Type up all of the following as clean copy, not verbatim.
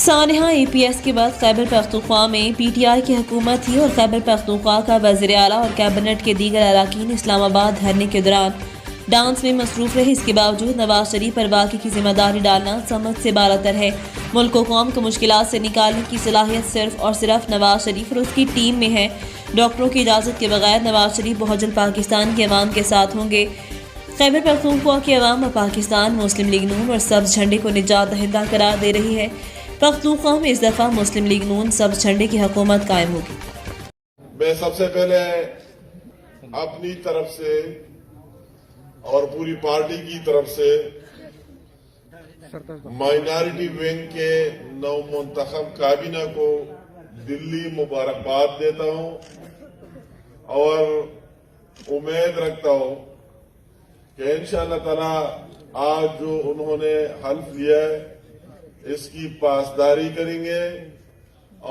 سانحہ APS کے بعد خیبر پختونخوا میں PTI کی حکومت تھی اور خیبر پختونخوا کا وزیر اعلیٰ اور کابینٹ کے دیگر اراکین اسلام آباد دھرنے کے دوران ڈانس میں مصروف رہے۔ اس کے باوجود نواز شریف پر واقعے کی ذمہ داری ڈالنا سمجھ سے بالاتر ہے۔ ملک و قوم کو مشکلات سے نکالنے کی صلاحیت صرف اور صرف نواز شریف اور اس کی ٹیم میں ہے۔ ڈاکٹروں کی اجازت کے بغیر نواز شریف بہوجن پاکستان کے عوام کے ساتھ ہوں گے۔ خیبر پختونخوا کے عوام اور پاکستان مسلم لیگ نون اور سبز جھنڈے کو نجات دہندہ قرار دے رہی ہے۔ پختونخوا میں اس دفعہ مسلم لیگ نون سبز جھنڈے کی حکومت قائم ہوگی۔ میں سب سے پہلے اپنی طرف سے اور پوری پارٹی کی طرف سے مائنارٹی ونگ کے نو منتخب کابینہ کو دلی مبارکباد دیتا ہوں اور امید رکھتا ہوں کہ انشاءاللہ تعالی آج جو انہوں نے حلف لیا ہے اس کی پاسداری کریں گے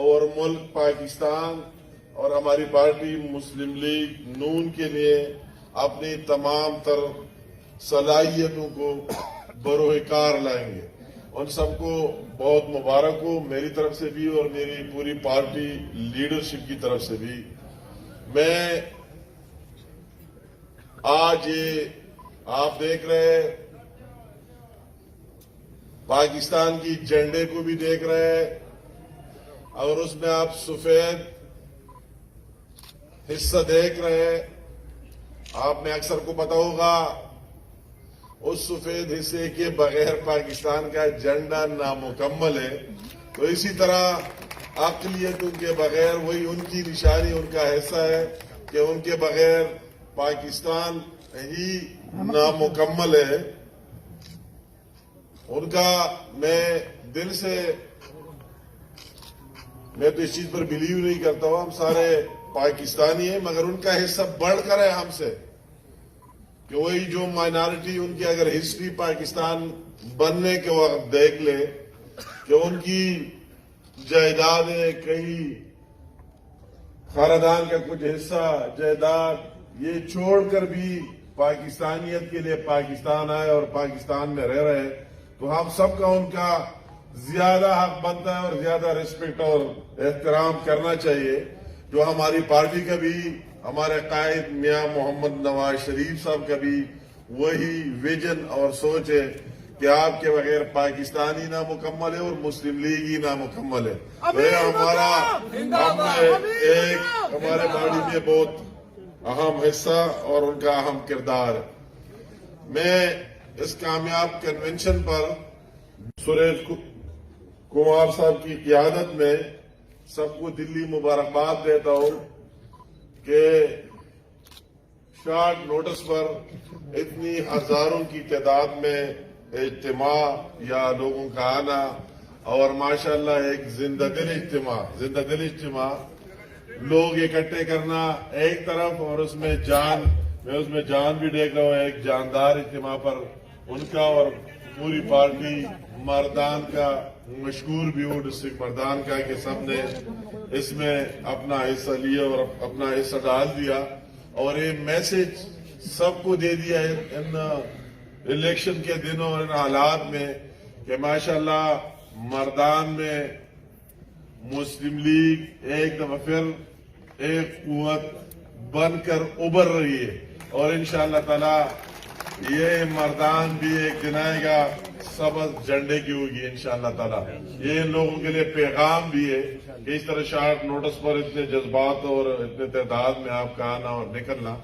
اور ملک پاکستان اور ہماری پارٹی مسلم لیگ نون کے لیے اپنی تمام تر صلاحیتوں کو بروئے کار لائیں گے۔ ان سب کو بہت مبارک ہو میری طرف سے بھی اور میری پوری پارٹی لیڈرشپ کی طرف سے بھی۔ میں آج یہ آپ دیکھ رہے پاکستان کی جھنڈے کو بھی دیکھ رہے ہیں، اگر اس میں آپ سفید حصہ دیکھ رہے ہیں، آپ میں اکثر کو پتا ہوگا اس سفید حصے کے بغیر پاکستان کا جھنڈا نامکمل ہے۔ تو اسی طرح اقلیتوں کے بغیر وہی ان کی نشانی، ان کا حصہ ہے کہ ان کے بغیر پاکستان ہی نامکمل ہے۔ ان کا میں دل سے میں تو اس چیز پر بلیو نہیں کرتا ہوں، ہم سارے پاکستانی ہیں، مگر ان کا حصہ بڑھ کر ہے ہم سے کہ وہی جو مائنارٹی ان کی اگر ہسٹری پاکستان بننے کے وقت دیکھ لے کہ ان کی جائیدادیں کئی خاندان کا کچھ حصہ جائیداد یہ چھوڑ کر بھی پاکستانیت کے لیے پاکستان آئے اور پاکستان میں رہ رہے، تو ہم سب کا ان کا زیادہ حق بنتا ہے اور زیادہ ریسپیکٹ اور احترام کرنا چاہیے۔ جو ہماری پارٹی کا بھی ہمارے قائد میاں محمد نواز شریف صاحب کا بھی وہی ویژن اور سوچ ہے کہ آپ کے بغیر پاکستان ہی نامکمل ہے اور مسلم لیگ ہی نامکمل ہے۔ تو یہ ہمارا ایک ہمارے باڈی میں بہت اہم حصہ اور ان کا اہم کردار ہے۔ میں اس کامیاب کنونشن پر سریش کمار صاحب کی قیادت میں سب کو دلی مبارکباد دیتا ہوں کہ شارٹ نوٹس پر اتنی ہزاروں کی تعداد میں اجتماع یا لوگوں کا آنا اور ماشاءاللہ ایک زندہ دل اجتماع لوگ اکٹھے کرنا ایک طرف، اور اس میں جان بھی دیکھ رہا ہوں ایک جاندار اجتماع پر ان کا اور پوری پارٹی مردان کا مشکور بھی ہوں ڈسٹرکٹ مردان کا کہ سب نے اس میں اپنا حصہ لیا اور اپنا حصہ ڈال دیا اور یہ میسج سب کو دے دیا ہے ان الیکشن کے دنوں اور ان حالات میں کہ ماشاءاللہ مردان میں مسلم لیگ ایک دفعہ پھر ایک قوت بن کر ابھر رہی ہے اور انشاءاللہ تعالی یہ مردان بھی ایک دن آئے گا سبز جھنڈے کی ہوگی انشاءاللہ تعالی۔ یہ ان لوگوں کے لیے پیغام بھی ہے کہ اس طرح شارٹ نوٹس پر اتنے جذبات اور اتنے تعداد میں آپ کا آنا اور نکلنا